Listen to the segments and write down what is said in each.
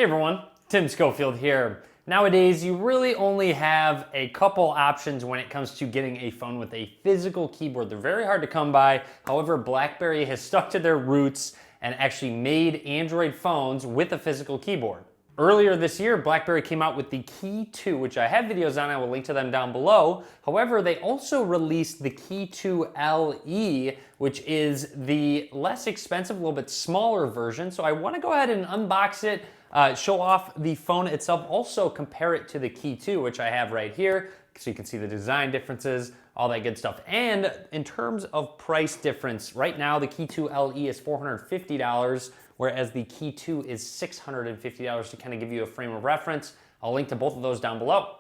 everyone, Tim Schofield here. Nowadays, you really only have a couple options when it comes to getting a phone with a physical keyboard. They're very hard to come by. However, Blackberry has stuck to their roots and actually made Android phones with a physical keyboard. Earlier this year, Blackberry came out with the Key2, which I have videos on. I will link to them down below. However, they also released the Key2 LE, which is the less expensive, a little bit smaller version. So I want to go ahead and unbox it, show off the phone itself, also compare it to the Key2, which I have right here, so you can see the design differences, all that good stuff. And in terms of price difference, right now the Key2 LE is $450, whereas the Key2 is $650 to kind of give you a frame of reference. I'll link to both of those down below.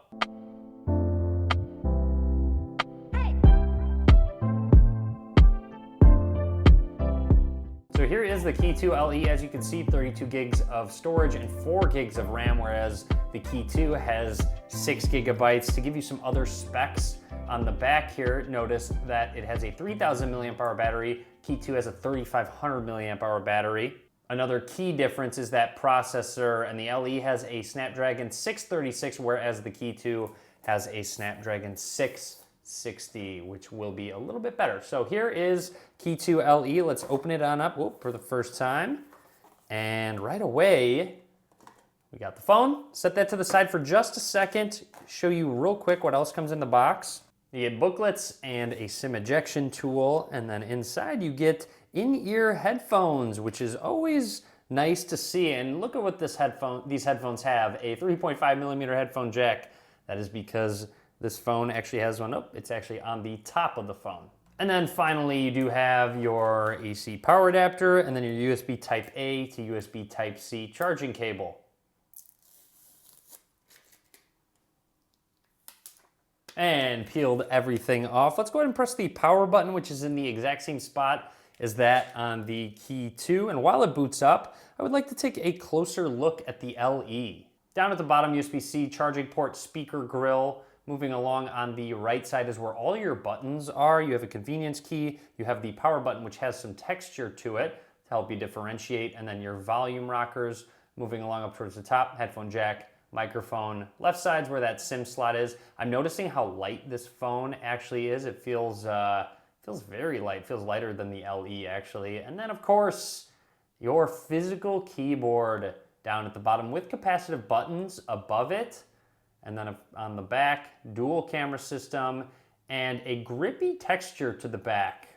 So here is the Key2 LE. As you can see, 32 gigs of storage and 4 gigs of RAM, whereas the Key2 has 6 gigabytes. To give you some other specs on the back here, notice that it has a 3000 milliamp hour battery. Key2 has a 3500 milliamp hour battery. Another key difference is that processor, and the LE has a Snapdragon 636, whereas the Key2 has a Snapdragon 660, which will be a little bit better. So here is Key2 LE. Let's open it on up for the first time. And right away, we got the phone. Set that to the side for just a second. Show you real quick what else comes in the box. You get booklets and a SIM ejection tool, and then inside you get in-ear headphones, which is always nice to see. And look at what these headphones have, a 3.5 millimeter headphone jack. That is because this phone actually has one. Oh, it's actually on the top of the phone. And then finally, you do have your AC power adapter, and then your USB Type A to USB Type C charging cable. And peeled everything off. Let's go ahead and press the power button, which is in the exact same spot as that on the Key2. And while it boots up, I would like to take a closer look at the LE. Down at the bottom, USB-C charging port, speaker grill. Moving along on the right side is where all your buttons are. You have a convenience key. You have the power button, which has some texture to it to help you differentiate. And then your volume rockers. Moving along up towards the top, headphone jack, microphone. Left side's where that SIM slot is. I'm noticing how light this phone actually is. It feels very light. Feels lighter than the LE actually. And then of course, your physical keyboard down at the bottom with capacitive buttons above it. And then on the back, dual camera system and a grippy texture to the back.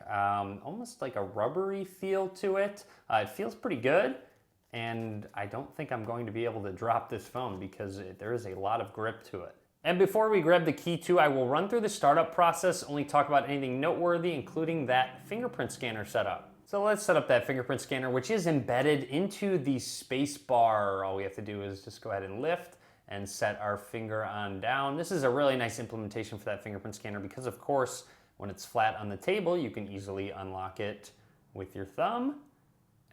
Almost like a rubbery feel to it. It feels pretty good. And I don't think I'm going to be able to drop this phone because there is a lot of grip to it. And before we grab the Key2, I will run through the startup process, only talk about anything noteworthy, including that fingerprint scanner setup. So let's set up that fingerprint scanner, which is embedded into the space bar. All we have to do is just go ahead and lift and set our finger on down. This is a really nice implementation for that fingerprint scanner because, of course, when it's flat on the table, you can easily unlock it with your thumb.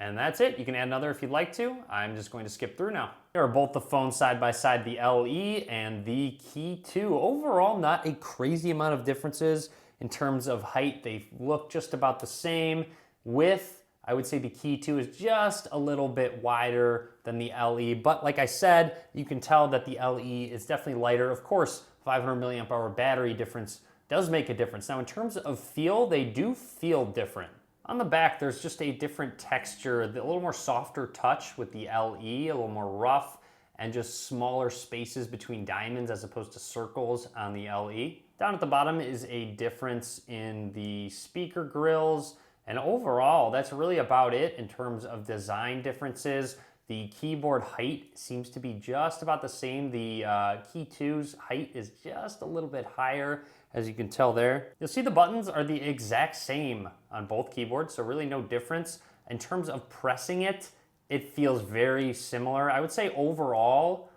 And that's it. You can add another if you'd like to. I'm just going to skip through now. Here are both the phones side by side, the LE and the Key2. Overall, not a crazy amount of differences in terms of height. They look just about the same. Width, I would say the Key2 is just a little bit wider than the LE. But like I said, you can tell that the LE is definitely lighter. Of course, 500 milliamp hour battery difference does make a difference. Now, in terms of feel, they do feel different. On the back, there's just a different texture, a little more softer touch with the LE, a little more rough, and just smaller spaces between diamonds as opposed to circles on the LE. Down at the bottom is a difference in the speaker grills, and overall, that's really about it in terms of design differences. The keyboard height seems to be just about the same. The Key2's height is just a little bit higher, as you can tell there. You'll see the buttons are the exact same on both keyboards, so really no difference. In terms of pressing it, it feels very similar. I would say overall,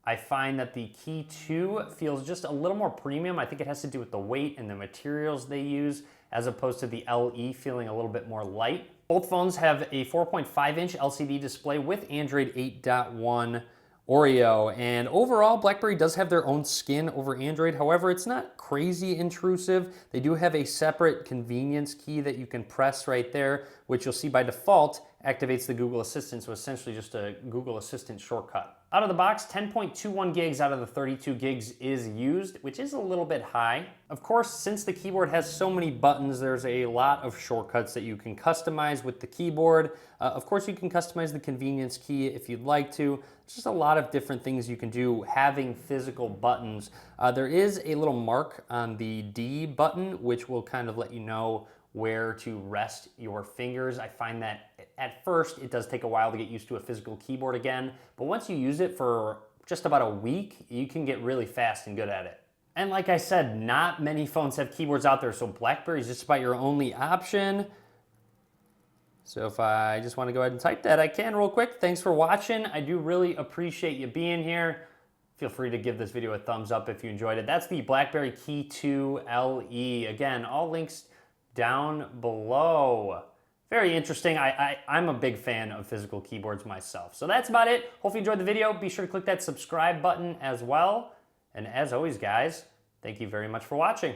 I find that the Key2 feels just a little more premium. I think it has to do with the weight and the materials they use, as opposed to the LE feeling a little bit more light. Both phones have a 4.5-inch LCD display with Android 8.1 Oreo, and overall BlackBerry does have their own skin over Android. However, it's not crazy intrusive. They do have a separate convenience key that you can press right there, which you'll see by default activates the Google Assistant, so essentially just a Google Assistant shortcut. Out of the box, 10.21 gigs out of the 32 gigs is used, which is a little bit high. Of course, since the keyboard has so many buttons, there's a lot of shortcuts that you can customize with the keyboard. Of course, you can customize the convenience key if you'd like to. There's just a lot of different things you can do having physical buttons. There is a little mark on the D button, which will kind of let you know where to rest your fingers. I find that at first it does take a while to get used to a physical keyboard again, but once you use it for just about a week, you can get really fast and good at it. And like I said, not many phones have keyboards out there, so Blackberry is just about your only option. So if I just want to go ahead and type that, I can real quick. Thanks for watching. I do really appreciate you being here. Feel free to give this video a thumbs up if you enjoyed it. That's the Blackberry Key2 LE. Again, all links down below. Very interesting. I'm a big fan of physical keyboards myself. So that's about it. Hope you enjoyed the video. Be sure to click that subscribe button as well. And as always, guys, thank you very much for watching.